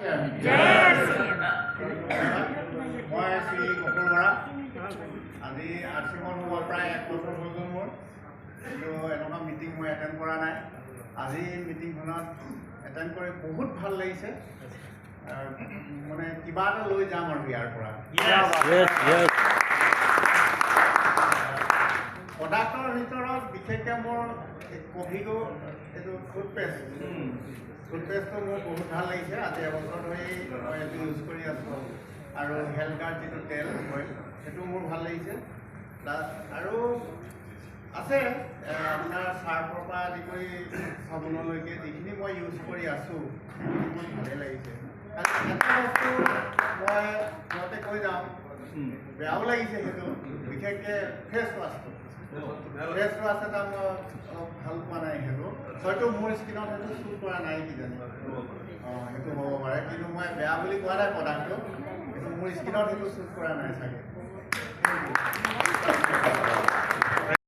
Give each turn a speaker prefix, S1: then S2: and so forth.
S1: মই শ্ৰী কপুৰ বৰা আজি আৰচিএমৰ মোৰ প্ৰায় 1 বছৰ হৈ গ'ল মোৰ কিন্তু এনেকুৱা মিটিং মই এটেণ্ড কৰা নাই আজি মিটিংখনত এটেণ্ড কৰি বহুত ভাল লাগিছে মানে কিবা এটা লৈ যাম আৰু ইয়াৰ পৰা প্ৰডাক্টৰ ভিতৰত বিশেষকৈ মোৰ কভিডো এইটো টুথপেষ্টটো মোৰ বহুত ভাল লাগিছে আজি এবছৰ ধৰি মই এইটো ইউজ কৰি আছোঁ আৰু হেল্থ কাৰ্ড যিটো তেল হয় সেইটো মোৰ ভাল লাগিছে আৰু আছে আপোনাৰ চাৰ্ফৰ পৰা আদি কৰি চাবোনলৈকে যিখিনি মই ইউজ কৰি আছোঁ সেইখিনি মোৰ ভালেই লাগিছে এটা বস্তু মই সিহঁতে কৈ যাওঁ বেয়াও লাগিছে সেইটো বিশেষকৈ ফেচ ৱাছটো ফেচ ৱাছ এটা মই অলপ ভাল পোৱা নাই সেইটো হয়তো মোৰ স্কিনত সেইটো শ্বুট কৰা নাই কিজানি সেইটো হ'ব পাৰে কিন্তু মই বেয়া বুলি কোৱা নাই প্ৰডাক্টটো কিন্তু মোৰ স্কিনত সেইটো শ্বুট কৰা নাই চাগে